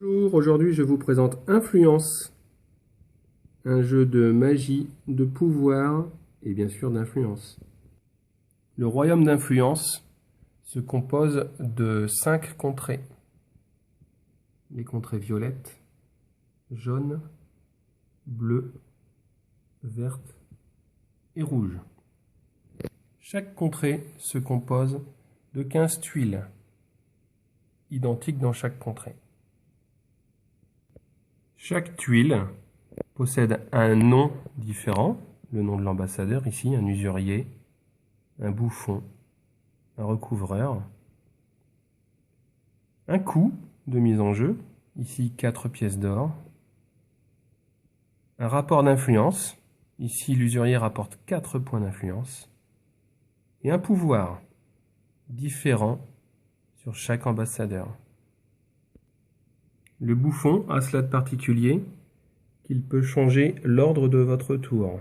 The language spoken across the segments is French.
Bonjour, aujourd'hui je vous présente Influence, un jeu de magie, de pouvoir et bien sûr d'influence. Le royaume d'influence se compose de 5 contrées. Les contrées violettes, jaunes, bleues, vertes et rouges. Chaque contrée se compose de 15 tuiles, identiques dans chaque contrée. Chaque tuile possède un nom différent, le nom de l'ambassadeur ici, un usurier, un bouffon, un recouvreur, un coût de mise en jeu, ici 4 pièces d'or, un rapport d'influence, ici l'usurier rapporte 4 points d'influence, et un pouvoir différent sur chaque ambassadeur. Le bouffon a cela de particulier qu'il peut changer l'ordre de votre tour,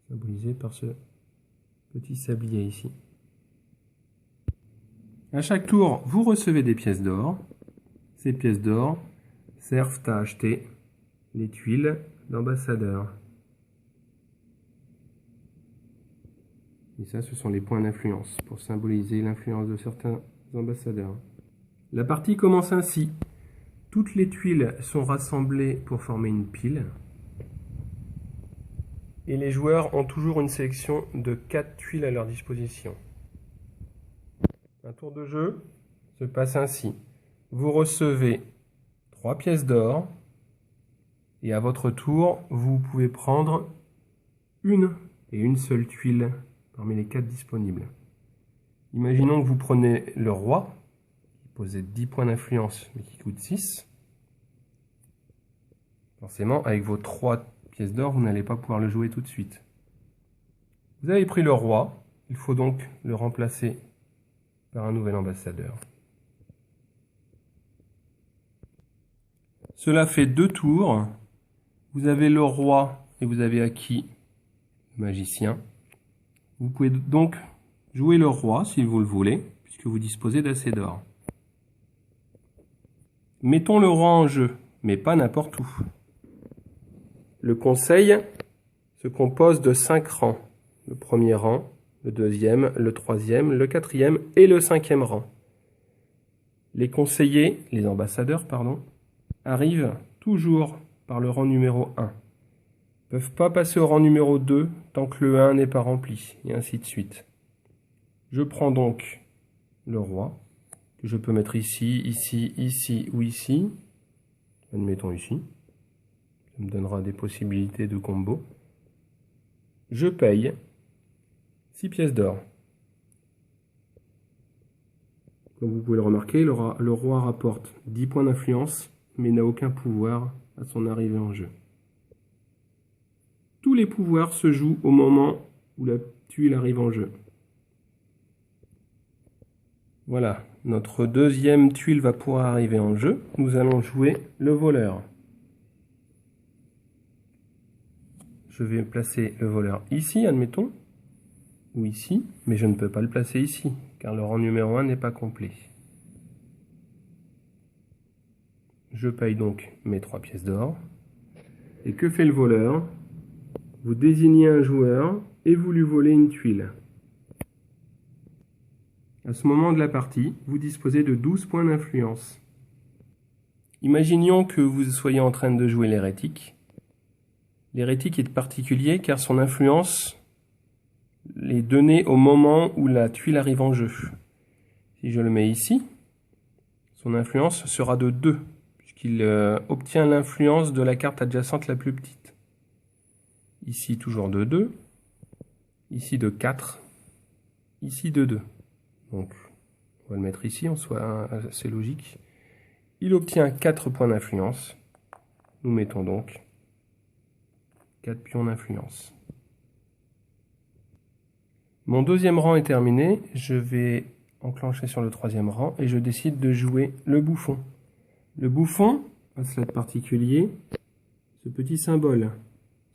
symbolisé par ce petit sablier ici. À chaque tour, vous recevez des pièces d'or. Ces pièces d'or servent à acheter les tuiles d'ambassadeur. Et ça, ce sont les points d'influence, pour symboliser l'influence de certains ambassadeurs. La partie commence ainsi. Toutes les tuiles sont rassemblées pour former une pile. Et les joueurs ont toujours une sélection de 4 tuiles à leur disposition. Un tour de jeu se passe ainsi. Vous recevez 3 pièces d'or et à votre tour, vous pouvez prendre une et une seule tuile parmi les 4 disponibles. Imaginons que vous prenez le roi, qui possède 10 points d'influence mais qui coûte 6. Forcément, avec vos 3 pièces d'or, vous n'allez pas pouvoir le jouer tout de suite. Vous avez pris le roi, il faut donc le remplacer par un nouvel ambassadeur. Cela fait 2 tours. Vous avez le roi et vous avez acquis le magicien. Vous pouvez donc jouer le roi si vous le voulez, puisque vous disposez d'assez d'or. Mettons le roi en jeu, mais pas n'importe où. Le conseil se compose de 5 rangs. Le premier rang, le deuxième, le troisième, le quatrième et le 5e rang. Les conseillers, les ambassadeurs, arrivent toujours par le rang numéro 1. Ils ne peuvent pas passer au rang numéro 2 tant que le 1 n'est pas rempli, et ainsi de suite. Je prends donc le roi, que je peux mettre ici, ici, ici ou ici. Admettons ici. Ça me donnera des possibilités de combo. Je paye 6 pièces d'or. Comme vous pouvez le remarquer, le roi rapporte 10 points d'influence, mais n'a aucun pouvoir à son arrivée en jeu. Tous les pouvoirs se jouent au moment où la tuile arrive en jeu. Voilà, notre deuxième tuile va pouvoir arriver en jeu. Nous allons jouer le voleur. Je vais placer le voleur ici, admettons, ou ici, mais je ne peux pas le placer ici, car le rang numéro 1 n'est pas complet. Je paye donc mes 3 pièces d'or. Et que fait le voleur? Vous désignez un joueur et vous lui volez une tuile. À ce moment de la partie, vous disposez de 12 points d'influence. Imaginons que vous soyez en train de jouer l'hérétique. L'hérétique est particulier car son influence est donnée au moment où la tuile arrive en jeu. Si je le mets ici, son influence sera de 2, puisqu'il obtient l'influence de la carte adjacente la plus petite. Ici toujours de 2, ici de 4, ici de 2. Donc on va le mettre ici, en soit assez logique. Il obtient 4 points d'influence. Nous mettons donc 4 pions d'influence. Mon deuxième rang est terminé, je vais enclencher sur le 3e rang et je décide de jouer le bouffon. Le bouffon a cela de particulier, ce petit symbole.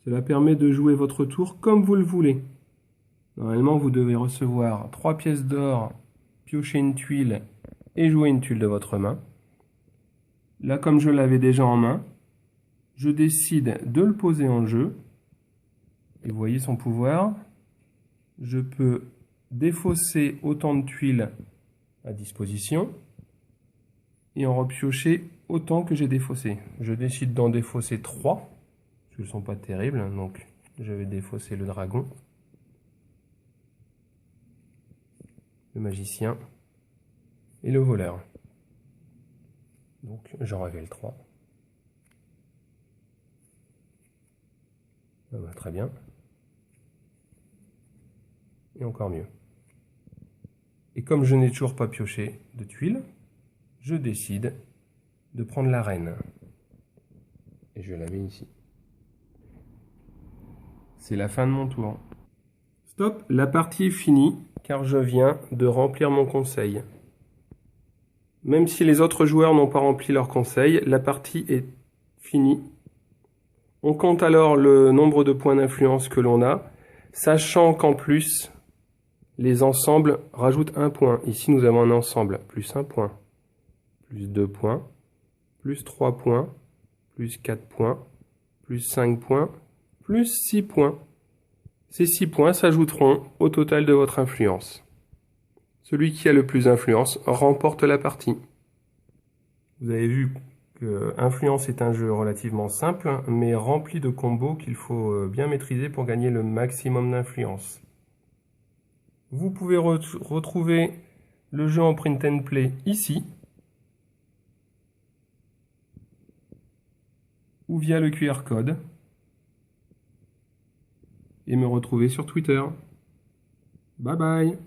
Cela permet de jouer votre tour comme vous le voulez. Normalement, vous devez recevoir 3 pièces d'or, piocher une tuile et jouer une tuile de votre main. Là, comme je l'avais déjà en main, je décide de le poser en jeu. Et vous voyez son pouvoir. Je peux défausser autant de tuiles à disposition et en repiocher autant que j'ai défaussé. Je décide d'en défausser 3, parce qu'elles ne sont pas terribles, donc je vais défausser le dragon, le magicien et le voleur. Donc j'en révèle 3. Ah bah, très bien. Et encore mieux. Et comme je n'ai toujours pas pioché de tuiles, je décide de prendre la reine. Et je la mets ici. C'est la fin de mon tour. Stop, la partie est finie, car je viens de remplir mon conseil. Même si les autres joueurs n'ont pas rempli leur conseil, la partie est finie. On compte alors le nombre de points d'influence que l'on a, sachant qu'en plus, les ensembles rajoutent un point. Ici, nous avons un ensemble, plus 1 point, plus 2 points, plus 3 points, plus 4 points, plus 5 points, plus 6 points. Ces 6 points s'ajouteront au total de votre influence. Celui qui a le plus d'influence remporte la partie. Vous avez vu que Influence est un jeu relativement simple, mais rempli de combos qu'il faut bien maîtriser pour gagner le maximum d'influence. Vous pouvez retrouver le jeu en print and play ici, ou via le QR code, et me retrouver sur Twitter. Bye bye!